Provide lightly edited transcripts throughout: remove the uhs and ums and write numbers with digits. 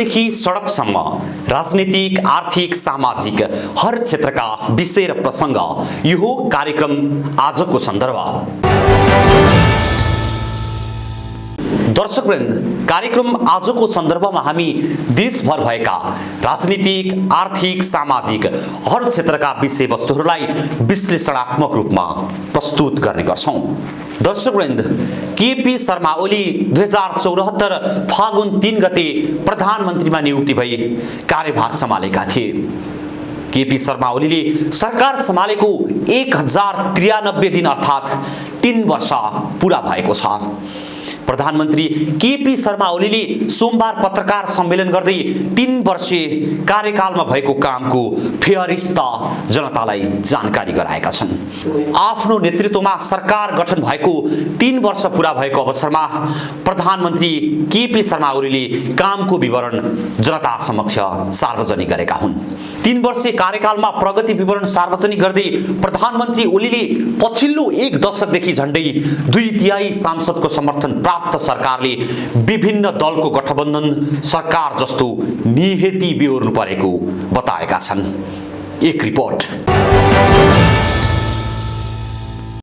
घरदेखि सडकसम्म राजनीतिक, आर्थिक, सामाजिक हर क्षेत्रका विषय र प्रसङ्ग यो कार्यक्रम आजको सन्दर्भ। दर्शकवृन्द, कार्यक्रम आजको सन्दर्भमा हामी देशभर भएका राजनीतिक, आर्थिक, सामाजिक हर क्षेत्रका विषयवस्तुहरूलाई विश्लेषणात्मक रूपमा प्रस्तुत गर्ने गर्छौं। दर्शकवृन्द, केपी शर्मा ओली 2074 फागुन 3 गते प्रधानमन्त्रीमा नियुक्ति भई कार्यभार सम्हालेका थिए। केपी शर्मा ओलीले सरकार सम्हालेको 1093 दिन अर्थात् 3 वर्ष पूरा भएको छ। प्रधानमन्त्री केपी शर्मा ओलीले सोमबार पत्रकार सम्मेलन गर्दै 3 वर्षीय कार्यकालमा भएको कामको फेहरिस्त जनतालाई जानकारी गराएका छन्। आफ्नो नेतृत्वमा सरकार गठन भएको 3 वर्ष पूरा भएको अवसरमा प्रधानमन्त्री केपी शर्मा ओलीले कामको विवरण जनता समक्ष सार्वजनिक गरेका हुन्। 3 वर्षीय कार्यकालमा प्रगति विवरण सार्वजनिक गर्दै प्रधानमन्त्री ओलीले पछिल्लो 1 दशकदेखि झण्डै 2/3 सांसदको समर्थन प्राप्त सरकारले विभिन्न दलको गठबन्धन सरकार जस्तो नियति बेहोर्नु परेको बताएका छन्। एक रिपोर्ट।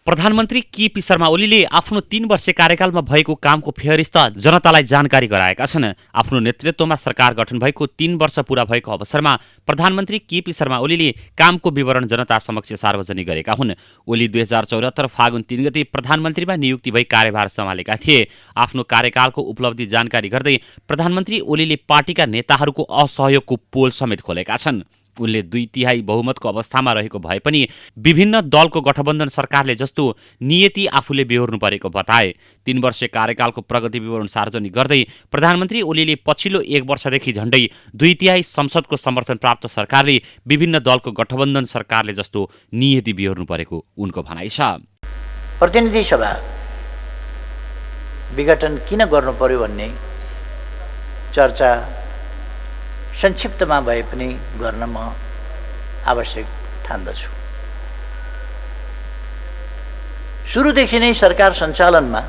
प्रधानमन्त्री केपी शर्मा ओलीले आफ्नो 3 वर्षे कार्यकालमा भएको कामको फेहरिस्त जनतालाई जानकारी गराएका छन्। आफ्नो नेतृत्वमा सरकार गठन भएको 3 वर्ष पूरा भएको अवसरमा प्रधानमन्त्री केपी शर्मा ओलीले कामको विवरण जनता समक्ष सार्वजनिक गरेका हुन्। ओली 2074 फागुन 3 गते प्रधानमन्त्रीमा नियुक्ति भई कार्यभार सम्हालेका थिए। आफ्नो कार्यकालको उपलब्धि जानकारी गर्दै प्रधानमन्त्री ओलीले पार्टीका नेताहरूको असहयोगको पोल समेत खोलेका छन्। उनले 2/3 बहुमतको अवस्थामा रहेको भए पनि विभिन्न दलको गठबन्धन सरकारले जस्तो नियति आफूले बेहोर्नु परेको बताए। 3 वर्षे कार्यकालको प्रगति विवरण सार्वजनिक गर्दै प्रधानमन्त्री ओलीले पछिल्लो 1 वर्षदेखि झण्डै 2/3 संसदको समर्थन प्राप्त सरकारले विभिन्न दलको गठबन्धन सरकारले जस्तो नियति बेहोर्नु परेको उनको भनाइ छ। प्रतिनिधि सभा विघटन किन गर्नु पर्यो भन्ने चर्चा संक्षिप्तमा भए पनि गर्न म आवश्यक ठान्दछु। सुरुदेखि नै सरकार सञ्चालनमा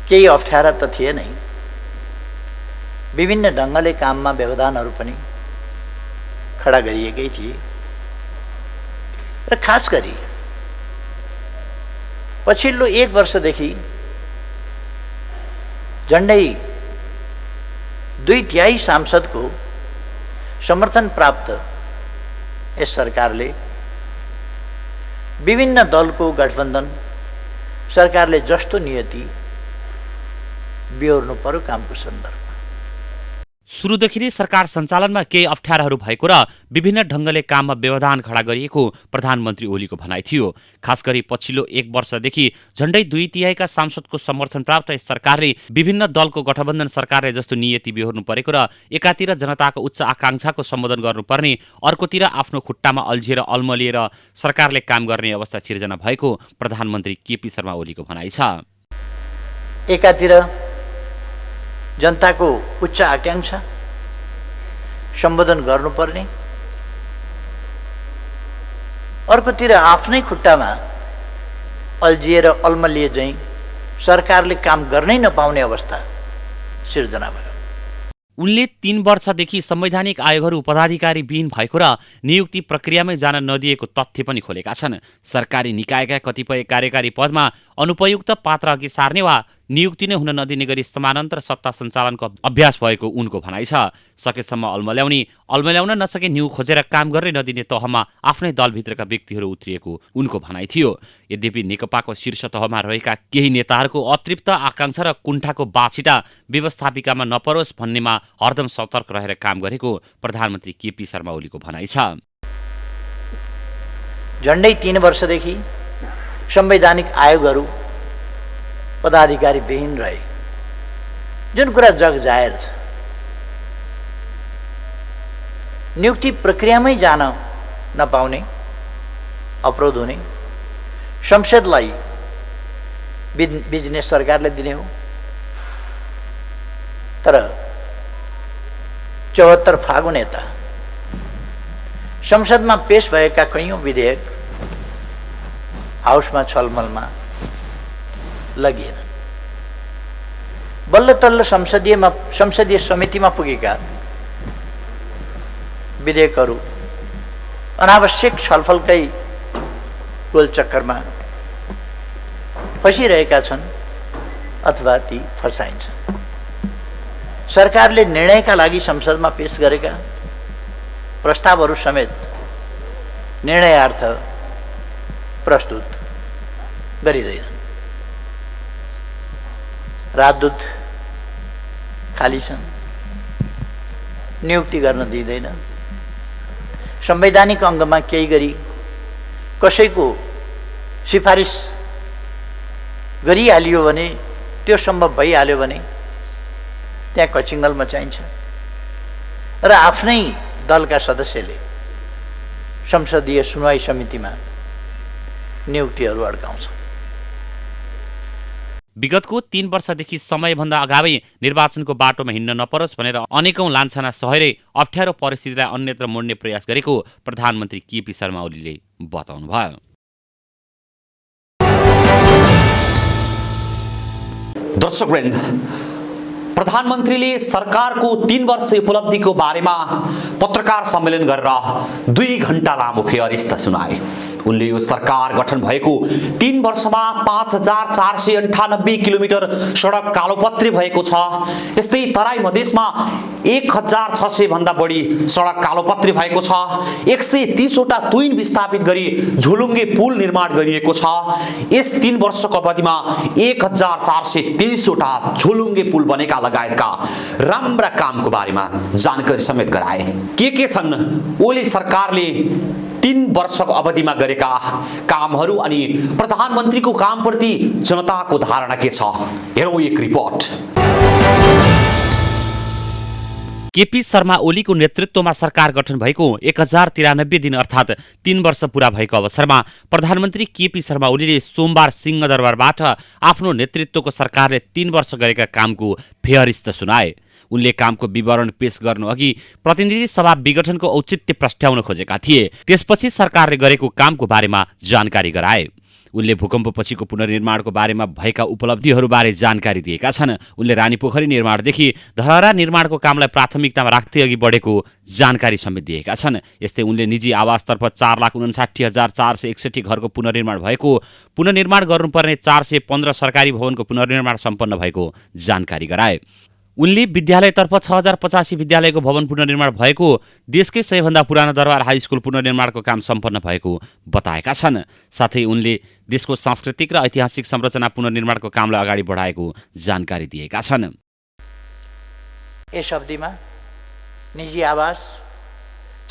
केही अप्ठ्यारा त थिए नै, विभिन्न ढङ्गले काममा व्यवधानहरू पनि खडा गरिएकै थिए र खास गरी पछिल्लो 1 वर्षदेखि झण्डै 2/3 सांसदको समर्थन प्राप्त यस सरकारले विभिन्न दलको गठबन्धन सरकारले जस्तो नियति बेहोर्नु पर्यो कामको सन्दर्भमा। सुरुदेखि नै सरकार सञ्चालनमा केही अप्ठ्याराहरू भएको र विभिन्न ढङ्गले काममा व्यवधान खडा गरिएको प्रधानमन्त्री ओलीको भनाइ थियो। खास गरी पछिल्लो 1 वर्षदेखि झण्डै 2/3 सांसदको समर्थन प्राप्त यस सरकारले विभिन्न दलको गठबन्धन सरकारले जस्तो नियति बेहोर्नु परेको र एकातिर जनताको उच्च आकांक्षाको सम्बोधन गर्नुपर्ने, अर्कोतिर आफ्नो खुट्टामा अल्झिएर अल्मलिएर सरकारले काम गर्ने अवस्था सिर्जना भएको प्रधानमन्त्री केपी शर्मा ओलीको भनाइ छ। एकातिर जनताको उच्च आकांक्षा सम्बोधन गर्नुपर्ने, अर्कोतिर आफ्नै खुट्टामा अल्झिएर अल्मलिए झैँ सरकारले काम गर्नै नपाउने अवस्था सिर्जना भयो। उनले 3 वर्षदेखि संवैधानिक आयोगहरू पदाधिकारी विहीन भएको र नियुक्ति प्रक्रियामै जान नदिएको तथ्य पनि खोलेका छन्। सरकारी निकायका कतिपय कार्यकारी पदमा अनुपयुक्त पात्र अघि सार्ने वा नियुक्ति नै हुन नदिने गरी समानान्तर सत्ता सञ्चालनको अभ्यास भएको उनको भनाइ छ। सकेसम्म अल्मल्याउन नसके न्यु खोजेर काम गर्नै नदिने तहमा आफ्नै दलभित्रका व्यक्तिहरू उत्रिएको उनको भनाइ थियो। यद्यपि नेकपाको शीर्ष तहमा रहेका केही नेताहरूको अतृप्त आकांक्षा र कुण्ठाको बाछिटा व्यवस्थापिकामा नपरोस् भन्नेमा हरदम सतर्क रहेर काम गरेको प्रधानमन्त्री केपी शर्मा ओलीको भनाइ छ। झण्डै 3 वर्षदेखि संवैधानिक आयोगहरू पदाधिकारी विहीन रहे, जुन कुरा जग जाहेर छ। नियुक्ति प्रक्रियामै जान नपाउने, अवरोध हुने, संसदलाई बिजनेस सरकारले दिने हो। तर 74 फागुन यता संसदमा पेश भएका कैयौं विधेयक हाउसमा छलमलमा लगिएन। बल्ल तल्ल संसदीय समितिमा पुगेका विधेयकहरू अनावश्यक छलफलकै गोलचक्करमा फसिरहेका छन् अथवा ती फर्साइन्छन्। सरकारले निर्णयका लागि संसदमा पेश गरेका प्रस्तावहरू समेत निर्णयार्थ प्रस्तुत गरिँदैन। राजदूत खाली छन्, नियुक्ति गर्न दिँदैन। संवैधानिक अङ्गमा केही गरी कसैको सिफारिस गरिहालियो भने, त्यो सम्भव भइहाल्यो भने त्यहाँ कचिङ्गल मचाइन्छ र आफ्नै दलका सदस्यले संसदीय सुनवाई समितिमा नियुक्तिहरू अड्काउँछ। विगतको 3 वर्षदेखि समयभन्दा अगावै निर्वाचनको बाटोमा हिँड्न नपरोस् भनेर अनेकौं लान्छना सहेरै अप्ठ्यारो परिस्थितिलाई अन्यत्र मोड्ने प्रयास गरेको प्रधानमन्त्री केपी शर्मा ओलीले बताउनुभयो। दर्शकवृन्द, प्रधानमन्त्रीले सरकारको 3 वर्ष उपलब्धिको बारेमा पत्रकार सम्मेलन गरेर 2 घण्टा लामो फेहरिस्त सुनाए। उनले यो सरकार गठन भएको 3 वर्षमा 5498 किलोमिटर सडक कालोपत्री भएको छ। यस्तै तराई मधेसमा 1600 भन्दा बढी सडक कालोपत्री भएको छ। 130 वटा तुइन विस्थापित गरी झोलुङ्गे पुल निर्माण गरिएको छ। यस 3 वर्षको अवधिमा 1423 वटा झोलुङ्गे पुल बनेका लगायतका राम्रा कामको बारेमा जानकारी समेत गराए। के छन् ओली सरकारले 3 वर्षको अवधिमा गरेका कामहरू अनि प्रधानमन्त्रीको कामप्रति जनताको धारणा के छ? हेरौँ एक रिपोर्ट। केपी शर्मा ओलीको नेतृत्वमा सरकार गठन भएको 1093 दिन अर्थात् 3 वर्ष पूरा भएको अवसरमा प्रधानमन्त्री केपी शर्मा ओलीले सोमबार सिंहदरबारबाट आफ्नो नेतृत्वको सरकारले 3 वर्ष गरेका कामको फेहरिस्त सुनाए। उनले कामको विवरण पेश गर्नु अघि प्रतिनिधि सभा विघटनको औचित्य प्रस्ट्याउन खोजेका थिए। त्यसपछि सरकारले गरेको कामको बारेमा जानकारी गराए। उनले भूकम्पपछिको पुनर्निर्माणको बारेमा भएका उपलब्धिहरूबारे जानकारी दिएका छन्। उनले रानीपोखरी निर्माणदेखि धरहरा निर्माणको कामलाई प्राथमिकतामा राख्दै अघि बढेको जानकारी समेत दिएका छन्। यस्तै उनले निजी आवासतर्फ 4,59,461 घरको पुनर्निर्माण भएको, पुनर्निर्माण गर्नुपर्ने 415 सरकारी भवनको पुनर्निर्माण सम्पन्न भएको जानकारी गराए। उनले विद्यालयतर्फ 6085 विद्यालयको भवन पुनर्निर्माण भएको, देशकै सबैभन्दा पुरानो दरबार हाई स्कुल पुनर्निर्माणको काम सम्पन्न भएको बताएका छन्। साथै उनले देशको सांस्कृतिक र ऐतिहासिक संरचना पुनर्निर्माणको कामलाई अगाडि बढाएको जानकारी दिएका छन्। यस अवधिमा निजी आवास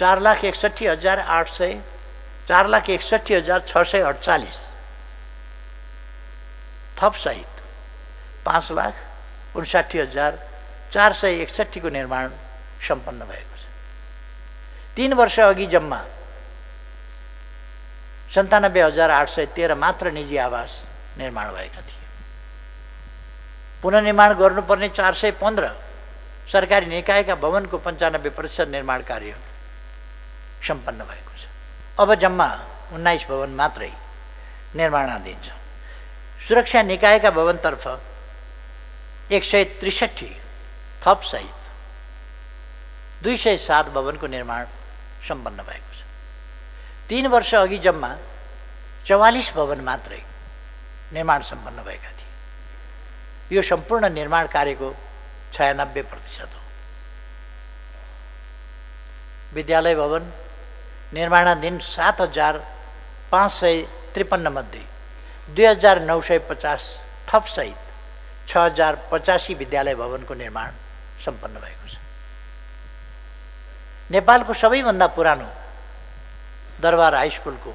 4,61,648 थप सहित 5,59,461 को निर्माण सम्पन्न भएको छ। 3 वर्ष अघि जम्मा 97,813 मात्र निजी आवास निर्माण भएका थिए। पुनर्निर्माण गर्नुपर्ने 415 सरकारी निकायका भवनको 95% निर्माण कार्य सम्पन्न भएको छ। अब जम्मा 19 भवन मात्रै निर्माणाधीन छ। सुरक्षा निकायका भवनतर्फ 163 थप सहित 207 भवनको निर्माण सम्पन्न भएको छ। 3 वर्ष अघि जम्मा 44 भवन मात्रै निर्माण सम्पन्न भएका थिए। यो सम्पूर्ण निर्माण कार्यको 96% हो। विद्यालय भवन निर्माणाधीन 7,553 मध्ये 2,950 थप सहित 6,085 विद्यालय भवनको निर्माण सम्पन्न भएको छ। नेपालको सबैभन्दा पुरानो दरबार हाई स्कुलको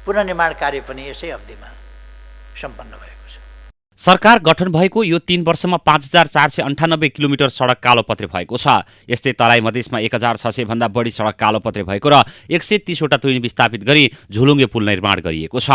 पुनर्निर्माण कार्य पनि यसै अवधिमा सम्पन्न भएको छ। सरकार गठन भएको यो 3 वर्षमा 5,498 किलोमिटर सडक कालोपत्री भएको छ। यस्तै तराई मधेसमा 1,600 भन्दा बढी सडक कालोपत्री भएको र 130 वटा तुइन विस्थापित गरी झोलुङ्गे पुल निर्माण गरिएको छ।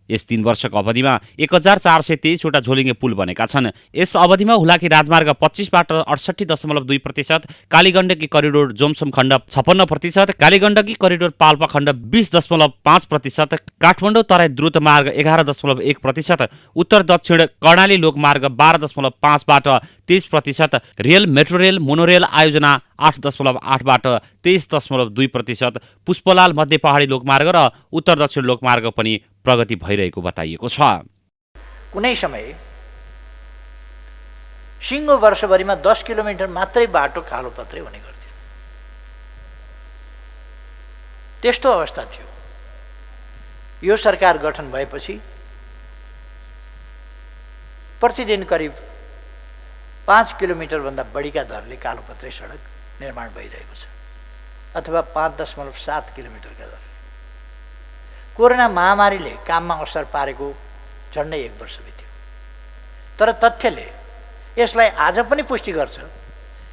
यस 3 वर्षको अवधिमा 1423वटा झोलुङ्गे पुल बनेका छन्। यस अवधिमा हुलाकी राजमार्ग 25बाट 68.2%, कालीगण्डकी करिडोर जोमसोम खण्ड 56%, कालीगण्डकी करिडोर पाल्पा खण्ड 20.5%, काठमाडौँ तराई द्रुत मार्ग 11.1%, उत्तर दक्षिण कर्णाली लोकमार्ग 12.5बाट 23%, रेल मेट्रो रेल मोनोरेल आयोजना 8.8बाट 23.2%, पुष्पलाल मध्य पहाडी लोकमार्ग र उत्तर दक्षिण लोकमार्ग पनि प्रगति भइरहेको बताइएको छ। कुनै समय सिङ्गो वर्षभरिमा 10 किलोमिटर मात्रै बाटो कालोपत्रे हुने गर्थ्यो। त्यस्तो अवस्था थियो। यो सरकार गठन भएपछि प्रतिदिन करिब 5 किलोमिटरभन्दा बढीका दरले कालोपत्रे सडक निर्माण भइरहेको छ, अथवा 5.7 किलोमिटरका दर। कोरोना महामारीले काममा असर पारेको झन्डै 1 वर्ष बित्यो, तर तथ्यले यसलाई आज पनि पुष्टि गर्छ।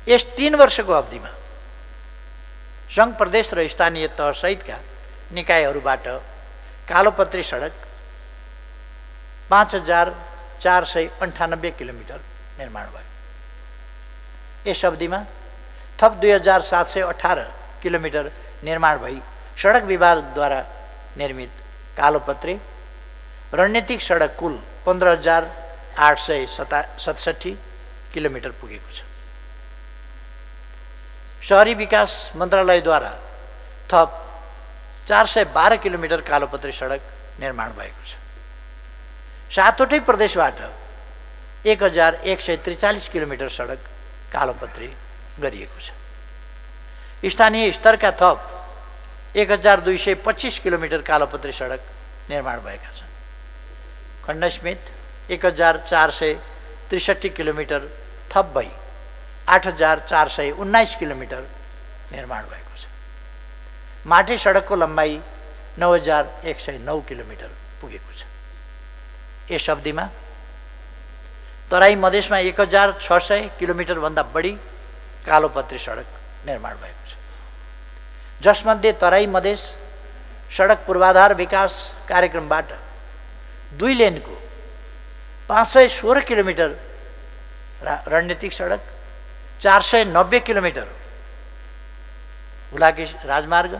यस 3 वर्षको अवधिमा सङ्घ प्रदेश र स्थानीय तह सहितका निकायहरूबाट कालोपत्री सडक 5498 किलोमिटर निर्माण भयो। यस अवधिमा थप 2718 किलोमिटर निर्माण भई सडक विभागद्वारा निर्मित कालोपत्री रणनीतिक सडक कुल 15,867 किलोमिटर पुगेको छ। शहरी विकास मन्त्रालयद्वारा थप 412 किलोमिटर कालोपत्री सडक निर्माण भएको छ। 7वटै प्रदेशबाट 1143 किलोमिटर सडक कालोपत्री गरिएको छ। स्थानीय स्तरका थप 1225 किलोमिटर कालोपत्री सडक निर्माण भएका छन्। खण्डसमेत 1463 किलोमिटर थप भई 8419 किलोमिटर निर्माण भएको छ। माटे सडकको लम्बाइ 9109 किलोमिटर पुगेको छ। यस अवधिमा तराई मधेसमा 1600 किलोमिटरभन्दा बढी कालोपत्री सडक निर्माण भएको छ, जसमध्ये तराई मधेस सडक पूर्वाधार विकास कार्यक्रमबाट 2 लेनको 516 किलोमिटर रणनीतिक सडक, 490 किलोमिटर हुलाकी राजमार्ग,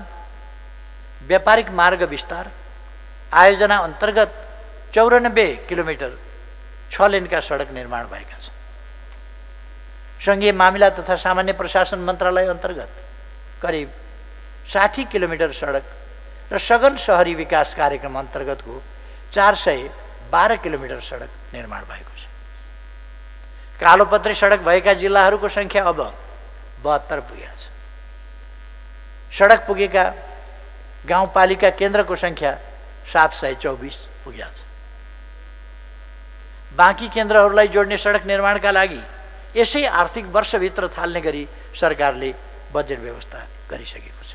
व्यापारिक मार्ग विस्तार आयोजना अन्तर्गत 94 किलोमिटर 6 लेनका सडक निर्माण भएका छन्। सङ्घीय मामिला तथा सामान्य प्रशासन मन्त्रालय अन्तर्गत करिब 60 किलोमिटर सडक र सघन शहरी विकास कार्यक्रम अन्तर्गतको 412 किलोमिटर सडक निर्माण भएको छ। कालोपत्री सडक भएका जिल्लाहरूको सङ्ख्या अब 72 पुगेको छ। सडक पुगेका गाउँपालिका केन्द्रको सङ्ख्या 724 पुगेको छ। बाँकी केन्द्रहरूलाई जोड्ने सडक निर्माणका लागि यसै आर्थिक वर्षभित्र थाल्ने गरी सरकारले बजेट व्यवस्था गरिसकेको छ।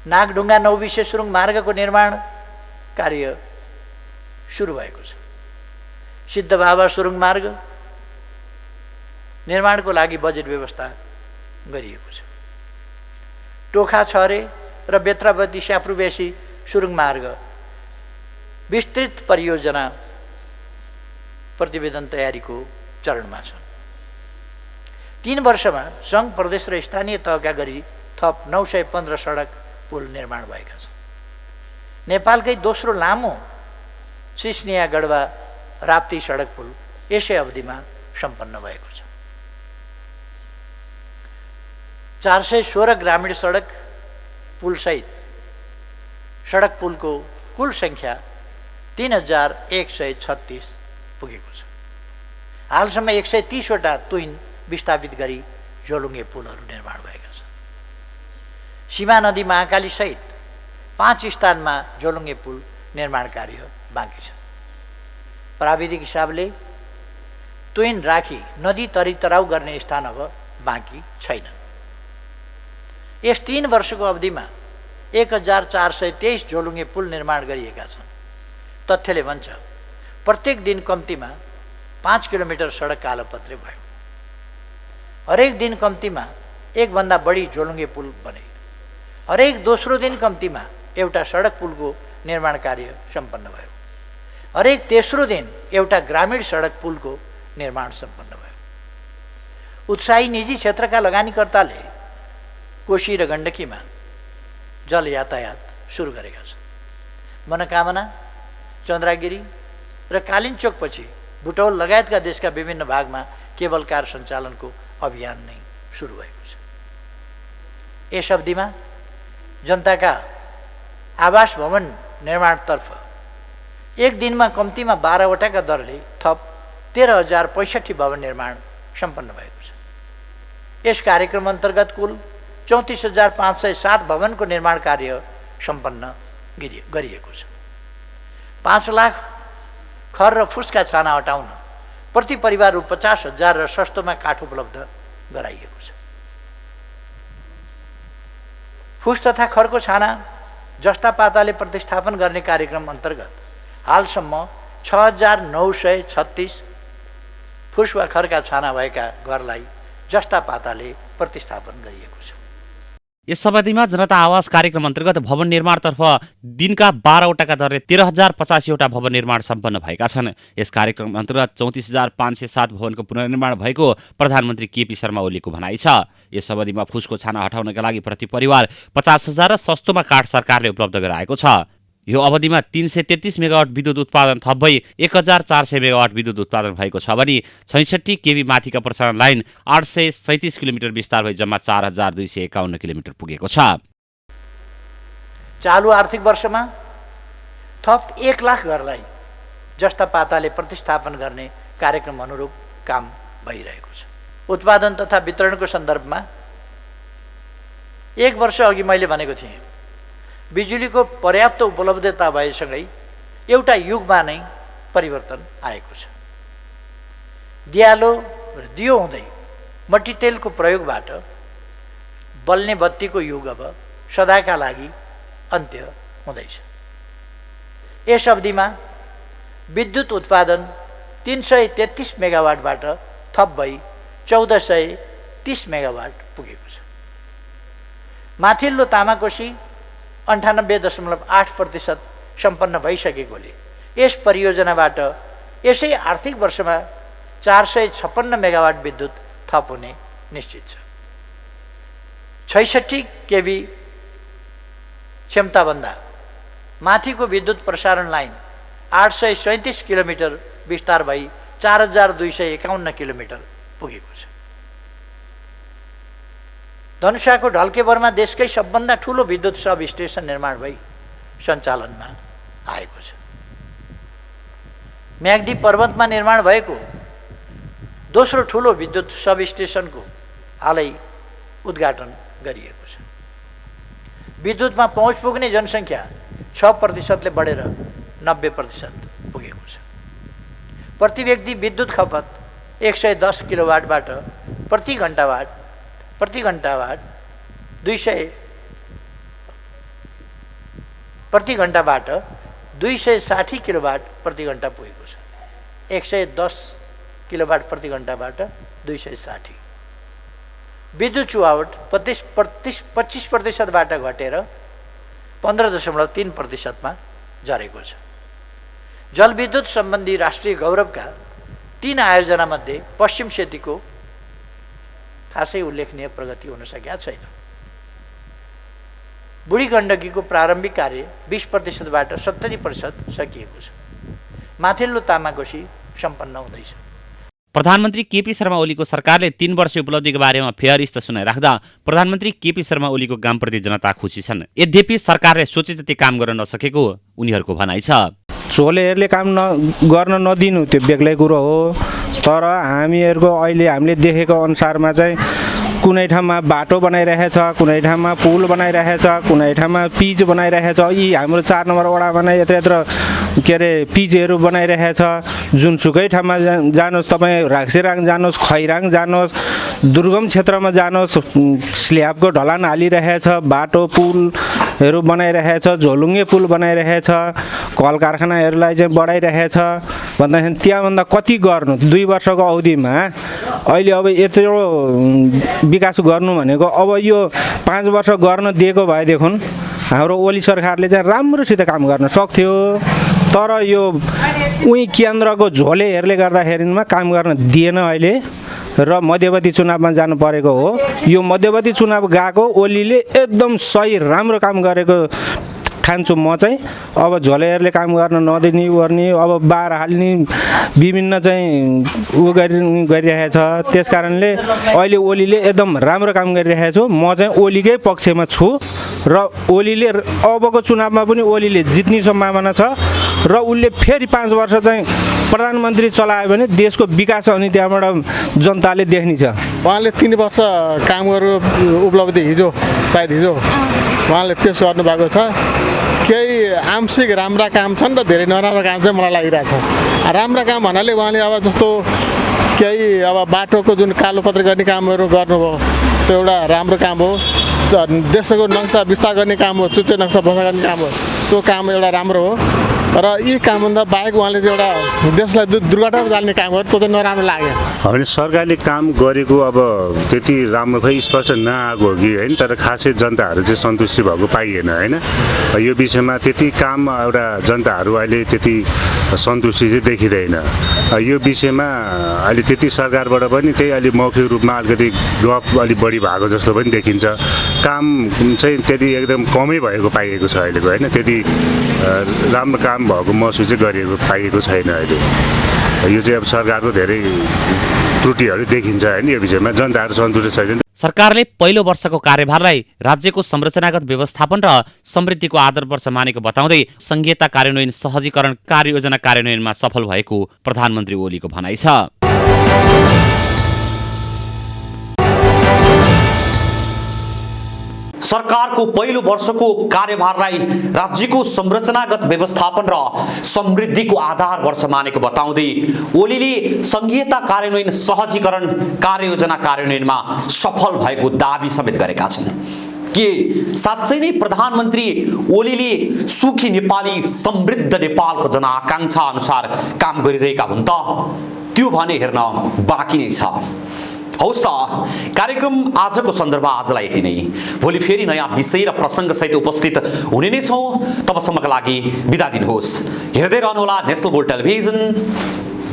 नागढुङ्गा नौबिसे सुरुङ मार्गको निर्माण कार्य सुरु भएको छ। सिद्धबाबा सुरुङ मार्ग निर्माणको लागि बजेट व्यवस्था गरिएको छ। टोखा छरे र बेत्रावती स्याप्रुबेसी सुरुङ मार्ग विस्तृत परियोजना प्रतिवेदन तयारीको चरणमा छन्। 3 वर्षमा सङ्घ प्रदेश र स्थानीय तहका गरी थप 915 सडक पुल निर्माण भएका छन्। नेपालकै दोस्रो लामो सिस्निया गढवा राप्ती सडक पुल यसै अवधिमा सम्पन्न भएको छ। 416 ग्रामीण सडक पुलसहित सडक पुलको कुल सङ्ख्या 3136 पुगेको छ। हालसम्म 130वटा तुइन विस्थापित गरी झोलुङ्गे पुलहरू निर्माण भएका छन्। सीमा नदी महाकाली सहित 5 स्थानमा झोलुङ्गे पुल निर्माण कार्य बाँकी छ। प्राविधिक हिसाबले तुइन राखी नदी तरितराउ गर्ने स्थान अब बाँकी छैन। यस 3 वर्षको अवधिमा 1423 झोलुङ्गे पुल निर्माण गरिएका छन्। तथ्यले भन्छ प्रत्येक दिन कम्तीमा 5 किलोमिटर सडक कालोपत्रे भयो। हरेक दिन कम्तीमा 1 भन्दा बढी झोलुङ्गे पुल बने। हरेक दोस्रो दिन कम्तीमा एउटा सडक पुलको निर्माण कार्य सम्पन्न भयो। हरेक तेस्रो दिन एउटा ग्रामीण सडक पुलको निर्माण सम्पन्न भयो। उत्साही निजी क्षेत्रका लगानीकर्ताले कोशी र गण्डकीमा जल यातायात सुरु गरेका छन्। मनोकामना, चन्द्रागिरी र कालिन्चोकपछि बुटौल लगायतका देशका विभिन्न भागमा केबल कार सञ्चालनको अभियान नै सुरु भएको छ। यस अवधिमा जनताका आवास भवन निर्माणतर्फ एक दिनमा कम्तीमा 12 वटाका दरले थप 13,065 भवन निर्माण सम्पन्न भएको छ। यस कार्यक्रम अन्तर्गत कुल 34,507 भवनको निर्माण कार्य सम्पन्न गरिएको छ। 5 लाख खर र फुसका छाना हटाउन प्रति परिवार रु 50,000 र सस्तोमा काठ उपलब्ध गराइएको छ। फुस तथा खरको छाना जस्ता पाताले प्रतिस्थापन गर्ने कार्यक्रम अन्तर्गत हालसम्म 6,936 फुस वा खरका छाना भएका घरलाई जस्ता पाताले प्रतिस्थापन गरिएको छ। यस अवधिमा जनता आवास कार्यक्रम अन्तर्गत भवन निर्माणतर्फ दिनका 12 वटाका दरले 13,085 वटा भवन निर्माण सम्पन्न भएका छन्। यस कार्यक्रम अन्तर्गत 34,507 भवनको पुनर्निर्माण भएको प्रधानमन्त्री केपी शर्मा ओलीको भनाइ छ। यस अवधिमा फुसको छाना हटाउनका लागि प्रति परिवार 50,000 र सस्तोमा काठ सरकारले उपलब्ध गराएको छ। यो अवधिमा 333 मेगावाट विद्युत उत्पादन थप भई 1,400 मेगावाट विद्युत उत्पादन भएको छ भने 66 केबी माथिका प्रसारण लाइन 837 किलोमिटर विस्तार भई जम्मा 4,251 किलोमिटर पुगेको छ। चालु आर्थिक वर्षमा थप 1 लाख घरलाई जस्ता पाताले प्रतिस्थापन गर्ने कार्यक्रम अनुरूप काम भइरहेको छ। उत्पादन तथा वितरणको सन्दर्भमा 1 वर्ष अघि मैले भनेको थिएँ, बिजुलीको पर्याप्त उपलब्धता भएसँगै एउटा युगमा नै परिवर्तन आएको छ। दियालो र दियो हुँदै मट्टितेलको प्रयोगबाट बल्ने बत्तीको युग अब सदाका लागि अन्त्य हुँदैछ। यस अवधिमा विद्युत उत्पादन 333 मेगावाटबाट थप भई 1,430 मेगावाट पुगेको छ। माथिल्लो तामाकोशी 98.8% सम्पन्न भइसकेकोले यस परियोजनाबाट यसै आर्थिक वर्षमा 456 मेगावाट विद्युत थप हुने निश्चित छ। 66 केबी क्षमताभन्दा माथिको विद्युत प्रसारण लाइन 837 किलोमिटर विस्तार भई 4,251 किलोमिटर पुगेको छ। धनुषाको ढल्केबरमा देशकै सबभन्दा ठुलो विद्युत सब स्टेसन निर्माण भई सञ्चालनमा आएको छ। म्याग्दी पर्वतमा निर्माण भएको दोस्रो ठुलो विद्युत सब स्टेसनको हालै उद्घाटन गरिएको छ। विद्युतमा पहुँच पुग्ने जनसङ्ख्या 6%ले बढेर 90% पुगेको छ। प्रति व्यक्ति विद्युत खपत 110 किलोवाटबाट प्रति घण्टाबाट 260 किलोवाट प्रति घण्टा पुगेको छ। 110 किलोवाट प्रति घण्टाबाट 260। विद्युत चुहावट 25%बाट घटेर 15.3%मा झरेको छ। जलविद्युत सम्बन्धी राष्ट्रिय गौरवका 3 आयोजनामध्ये पश्चिम सेतीको खासै उल्लेखनीय प्रगति हुन सकेका छैन। बुढी गण्डकीको प्रारम्भिक कार्य 20%बाट 70% सकिएको छ। माथिल्लो तामाकोशी सम्पन्न हुँदैछ। प्रधानमन्त्री केपी शर्मा ओलीको सरकारले 3 वर्ष उपलब्धिको बारेमा फेयरिस्ट सुनाइराख्दा प्रधानमन्त्री केपी शर्मा ओलीको कामप्रति जनता खुसी छन्। यद्यपि सरकारले सोचे जति काम गर्न नसकेको उनीहरूको भनाइ छ। झोलेहरूले काम गर्न नदिनु त्यो बेग्लै कुरो हो, तर हामीहरूको अहिले हामीले देखेको अनुसारमा चाहिँ कुनै ठाउँमा बाटो बनाइरहेछ, कुनै ठाउँमा पुल बनाइरहेछ, कुनै ठाउँमा पिच बनाइरहेछ। यी हाम्रो 4 नम्बर वडामा नै यत्र के अरे पिचहरू बनाइरहेछ। जुनसुकै ठाउँमा जानुहोस्, तपाईँ राक्सेराङ जानुहोस्, खैराङ जानुहोस्, दुर्गम क्षेत्रमा जानुहोस्, स्ल्याबको ढलान हालिरहेछ, बाटो पुलहरू बनाइरहेछ, झोलुङ्गे पुल बनाइरहेछ, कल कारखानाहरूलाई चाहिँ बढाइरहेछ भन्दाखेरि त्यहाँभन्दा कति गर्नु 2 वर्षको अवधिमा अहिले अब यत्रो विकास गर्नु भनेको अब यो 5 वर्ष गर्न दिएको भएदेखि हाम्रो ओली सरकारले चाहिँ राम्रोसित काम गर्न सक्थ्यो, तर यो उही केन्द्रको झोलेहरूले गर्दाखेरिमा काम गर्न दिएन अहिले र मध्यवर्ती चुनावमा जानु परेको हो। यो मध्यवर्ती चुनाव गएको ओलीले एकदम सही राम्रो काम गरेको ठान्छु म चाहिँ। अब झोलेहरूले काम गर्न नदिने गर्ने, अब बार हाल्ने विभिन्न चाहिँ उ गरिरहेछ। त्यस कारणले अहिले ओलीले एकदम राम्रो काम गरिरहेको छु। म चाहिँ ओलीकै पक्षमा छु र ओलीले अबको चुनावमा पनि ओलीले जित्ने सम्भावना छ र उसले फेरि 5 वर्ष चाहिँ प्रधानमन्त्री चलायो भने देशको विकास अनि त्यहाँबाट जनताले देख्ने छ। उहाँले 3 वर्ष काम गरेको उपलब्धि सायद हिजो उहाँले पेस गर्नुभएको छ। केही आंशिक राम्रा काम छन् र धेरै नराम्रा काम चाहिँ मलाई लागिरहेछ। राम्रा काम भन्नाले उहाँले अब जस्तो केही अब बाटोको जुन कालोपत्र गर्ने कामहरू गर्नुभयो, त्यो एउटा राम्रो काम हो। देशको नक्सा विस्तार गर्ने काम हो, चुच्चे नक्सा बसा गर्ने काम हो, त्यो काम एउटा राम्रो हो। र यी कामभन्दा बाहेक उहाँले चाहिँ एउटा देशलाई दुर्घटनामा जाने काम गर्यो, त्यो चाहिँ नराम्रो लाग्यो। हामीले सरकारले काम गरेको अब त्यति राम्रो खै स्पष्ट नआएको हो कि होइन, तर खासै जनताहरू चाहिँ सन्तुष्टि भएको पाइएन होइन। यो विषयमा त्यति काम एउटा जनताहरू अहिले त्यति सन्तुष्टि चाहिँ देखिँदैन। यो विषयमा अहिले त्यति सरकारबाट पनि त्यही अलि मौखिक रूपमा अलिकति गफ अलिक बढी भएको जस्तो पनि देखिन्छ। काम चाहिँ त्यति एकदम कमै भएको पाइएको छ अहिलेको होइन, त्यति राम्रो काम भएको महसुस चाहिँ गरिएको पाइएको छैन अहिले। यो चाहिँ अब सरकारको धेरै त्रुटिहरू देखिन्छ होइन। यो विषयमा जनताहरू सन्तुष्ट छैनन्। सरकारले पहिलो वर्षको कार्यभारलाई राज्यको संरचनागत व्यवस्थापन र समृद्धिको आदर्श मानेको बताउँदै संघीयता कार्यान्वयन सहजीकरण कार्ययोजना कार्यान्वयनमा सफल भएको प्रधानमन्त्री ओलीको भनाइ छ। सरकारको पहिलो वर्षको कार्यभारलाई राज्यको संरचनागत व्यवस्थापन र समृद्धिको आधार वर्ष मानेको बताउँदै ओलीले संघीयता कार्यान्वयन सहजीकरण कार्ययोजना कार्यान्वयनमा सफल भएको दाबी समेत गरेका छन्। के साँच्चै नै प्रधानमन्त्री ओलीले सुखी नेपाली समृद्ध नेपालको जनआकांक्षा अनुसार काम गरिरहेका हुन् त? त्यो भने हेर्न बाँकी नै छ। हौस् त, कार्यक्रम आजको सन्दर्भ आजलाई यति नै। भोलि फेरि नयाँ विषय र प्रसङ्गसहित उपस्थित हुने नै छौँ। तबसम्मका लागि बिदा दिनुहोस्। हेर्दै रहनुहोला नेसनल गोल्ड टेलिभिजन।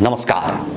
नमस्कार।